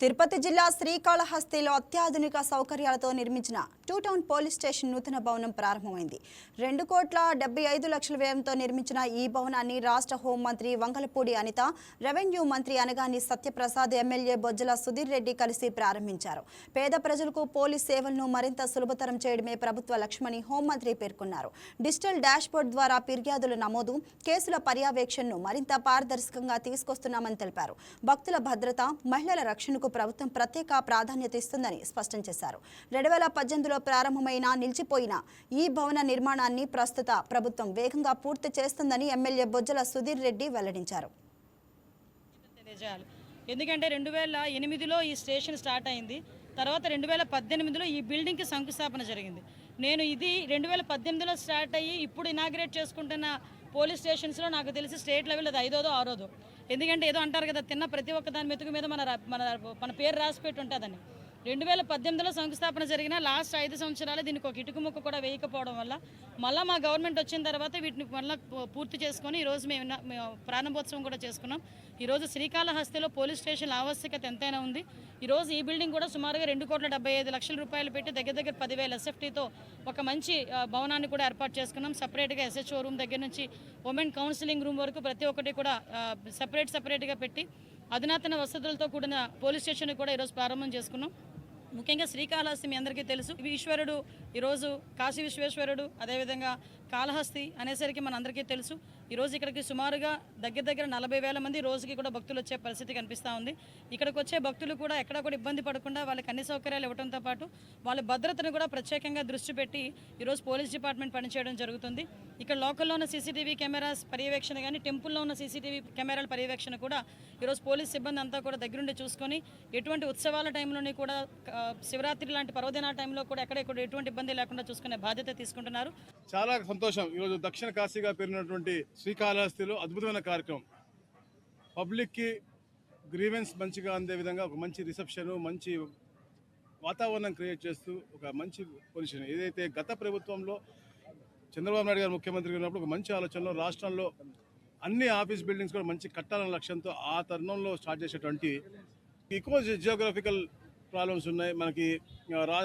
తిరుపతి జిల్లా శ్రీకాళహస్తిలో అత్యాధునిక సౌకర్యాలతో నిర్మించిన టూ టౌన్ పోలీస్ స్టేషన్ నూతన భవనం ప్రారంభమైంది. 2,75,00,000 వ్యయంతో నిర్మించిన ఈ భవనాన్ని రాష్ట్ర హోంమంత్రి వంగలపూడి అనిత, రెవెన్యూ మంత్రి అనగాని సత్యప్రసాద్, ఎమ్మెల్యే బొజ్జల సుధీర్ రెడ్డి కలిసి ప్రారంభించారు. పేద ప్రజలకు పోలీస్ సేవలను మరింత సులభతరం చేయడమే ప్రభుత్వ లక్ష్యమని హోంమంత్రి పేర్కొన్నారు. డిజిటల్ డాష్బోర్డ్ ద్వారా ఫిర్యాదుల నమోదు, కేసుల పర్యవేక్షణను మరింత పారదర్శకంగా తీసుకొస్తున్నామని తెలిపారు. భక్తుల భద్రత, మహిళల రక్షణకు ప్రభుత్వం ప్రత్యేక ప్రాధాన్యత ఇస్తుందని స్పష్టం చేశారు. 2018లో ప్రారంభమైన నిలిచిపోయిన ఈ భవన నిర్మాణాన్ని ప్రస్తుత ప్రభుత్వం వేగంగా పూర్తి చేస్తుందని ఎమ్మెల్యే బొజ్జల సుధీర్ రెడ్డి వెల్లడించారు. ఎందుకంటే 2008లో ఈ స్టేషన్ స్టార్ట్ అయింది. తర్వాత 2018లో ఈ బిల్డింగ్కి శంకుస్థాపన జరిగింది. నేను ఇది 2018లో స్టార్ట్ అయ్యి ఇప్పుడు ఇనాగ్రేట్ చేసుకుంటున్న పోలీస్ స్టేషన్స్లో నాకు తెలిసి స్టేట్ లెవెల్ అది 5దో 6దో. ఎందుకంటే ఏదో అంటారు కదా, తిన్న ప్రతి ఒక్క దాని మెతుకు మీద మన పేరు రాసిపెట్టి ఉంటుందని. 2018లో శంకుస్థాపన జరిగిన లాస్ట్ 5 సంవత్సరాలు దీనికి ఒక ఇటుక ముక్క కూడా వేయకపోవడం వల్ల మళ్ళీ మా గవర్నమెంట్ వచ్చిన తర్వాత వీటిని మళ్ళీ పూర్తి చేసుకొని ఈరోజు మేము ప్రారంభోత్సవం కూడా చేసుకున్నాం. ఈరోజు శ్రీకాళహస్తిలో పోలీస్ స్టేషన్ ఆవశ్యకత ఎంతైనా ఉంది. ఈరోజు ఈ బిల్డింగ్ కూడా సుమారుగా 2,75,00,000 రూపాయలు పెట్టి దగ్గర 10,000 SFTతో ఒక మంచి భవనాన్ని కూడా ఏర్పాటు చేసుకున్నాం. సపరేట్గా SHO రూమ్ దగ్గర నుంచి ఉమెన్ కౌన్సిలింగ్ రూమ్ వరకు ప్రతి ఒక్కటి కూడా సపరేట్గా పెట్టి అధునాతన వసతులతో కూడిన పోలీస్ స్టేషన్ కూడా ఈరోజు ప్రారంభం చేసుకున్నాం. ముఖ్యంగా శ్రీకాళహస్తి మీ అందరికీ తెలుసు. ఈశ్వరుడు ఈరోజు కాశీ విశ్వేశ్వరుడు, అదేవిధంగా కాళహస్తి అనేసరికి మన అందరికీ తెలుసు. ఈరోజు ఇక్కడికి సుమారుగా దగ్గర 40,000 మంది రోజుకి కూడా భక్తులు వచ్చే పరిస్థితి కనిపిస్తూ ఉంది. ఇక్కడికి వచ్చే భక్తులు కూడా ఎక్కడ కూడా ఇబ్బంది పడకుండా వాళ్ళకి అన్ని సౌకర్యాలు ఇవ్వడంతో పాటు వాళ్ళ భద్రతను కూడా ప్రత్యేకంగా దృష్టి పెట్టి ఈరోజు పోలీస్ డిపార్ట్మెంట్ పనిచేయడం జరుగుతుంది. ఇక్కడ లోకల్లో ఉన్న CCTV కెమెరాస్ పర్యవేక్షణ కానీ, టెంపుల్లో ఉన్న CCTV కెమెరాల పర్యవేక్షణ కూడా ఈరోజు పోలీస్ సిబ్బంది అంతా కూడా దగ్గరుండి చూసుకొని ఎటువంటి ఉత్సవాల టైంలోని కూడా, శివరాత్రి లాంటి పర్వదినాల టైంలో కూడా ఎక్కడ ఎటువంటి ఇబ్బంది లేకుండా చూసుకునే బాధ్యత తీసుకుంటున్నారు. చాలా సంతోషం. ఈరోజు దక్షిణ కాశీగా పేరున్నటువంటి శ్రీకాళహస్తిలో అద్భుతమైన కార్యక్రమం. పబ్లిక్కి గ్రీవెన్స్ మంచిగా అందే విధంగా ఒక మంచి రిసెప్షన్, మంచి వాతావరణం క్రియేట్ చేస్తూ ఒక మంచి పొజిషన్. ఏదైతే గత ప్రభుత్వంలో చంద్రబాబు నాయుడు గారు ముఖ్యమంత్రిగా ఉన్నప్పుడు ఒక మంచి ఆలోచనలో రాష్ట్రంలో అన్ని ఆఫీస్ బిల్డింగ్స్ కూడా మంచి కట్టాలన్న లక్ష్యంతో ఆ తరుణంలో స్టార్ట్ చేసేటువంటి ఎక్కువ జియోగ్రఫికల్ ప్రాబ్లమ్స్ ఉన్నాయి మనకి.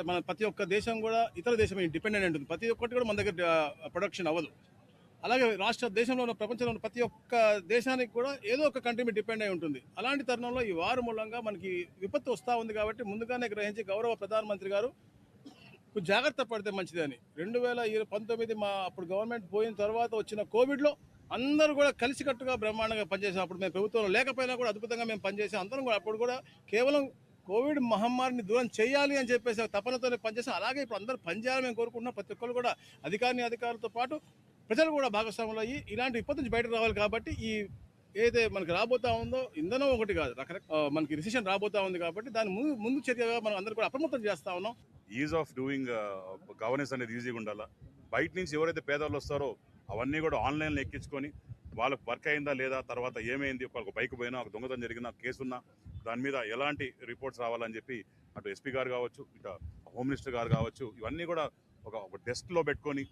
మన ప్రతి ఒక్క దేశం కూడా ఇతర దేశం డిపెండెంట్ ఉంటుంది. ప్రతి ఒక్కటి కూడా మన దగ్గర ప్రొడక్షన్ అవ్వదు. అలాగే దేశంలో ఉన్న ప్రపంచంలో ఉన్న ప్రతి ఒక్క దేశానికి కూడా ఏదో ఒక కంట్రీ మీద డిపెండ్ అయి ఉంటుంది. అలాంటి తరుణంలో ఈ వారు మూలంగా మనకి విపత్తు వస్తూ ఉంది కాబట్టి ముందుగానే గ్రహించి గౌరవ ప్రధానమంత్రి గారు జాగ్రత్త పడితే మంచిదని 2019 మా అప్పుడు గవర్నమెంట్ పోయిన తర్వాత వచ్చిన కోవిడ్లో అందరూ కూడా కలిసికట్టుగా బ్రహ్మాండంగా పనిచేసాం. అప్పుడు మేము ప్రభుత్వంలో లేకపోయినా కూడా అద్భుతంగా మేము పనిచేసాం. అందరం కూడా అప్పుడు కూడా కేవలం కోవిడ్ మహమ్మారిని దూరం చేయాలి అని చెప్పేసి తపనతోనే పనిచేసాం. అలాగే ఇప్పుడు అందరూ పనిచేయాలని మేము కోరుకుంటున్నాం. ప్రతి ఒక్కరు కూడా అధికారులతో పాటు ప్రజలు కూడా భాగస్వాములు అయ్యి ఇలాంటి విపత్తు నుంచి బయటకు రావాలి. కాబట్టి ఈ ఏదైతే మనకి రాబోతా ఉందో ఇంధనం ఒకటి కాదు, మనకి రిసెషన్ రాబోతా ఉంది కాబట్టి దాని ముందు చర్యగా మనం అందరూ కూడా అప్రమత్తం చేస్తా ఉన్నాం. ఈజ్ ఆఫ్ డూయింగ్ గవర్నెన్స్ అనేది ఈజీగా ఉండాలా. బయట నుంచి ఎవరైతే పేదవాళ్ళు వస్తారో అవన్నీ కూడా ఆన్లైన్లో ఎక్కించుకొని వాళ్ళకి వర్క్ అయిందా లేదా, తర్వాత ఏమైంది, ఒక బైక్ పోయినా, ఒక దొంగతనం జరిగినా, కేసున్నా దాని మీద ఎలాంటి రిపోర్ట్స్ రావాలని చెప్పి అటు SP గారు కావచ్చు, ఇటు హోమ్ మినిస్టర్ గారు కావచ్చు, ఇవన్నీ కూడా ఒక డెస్క్లో పెట్టుకొని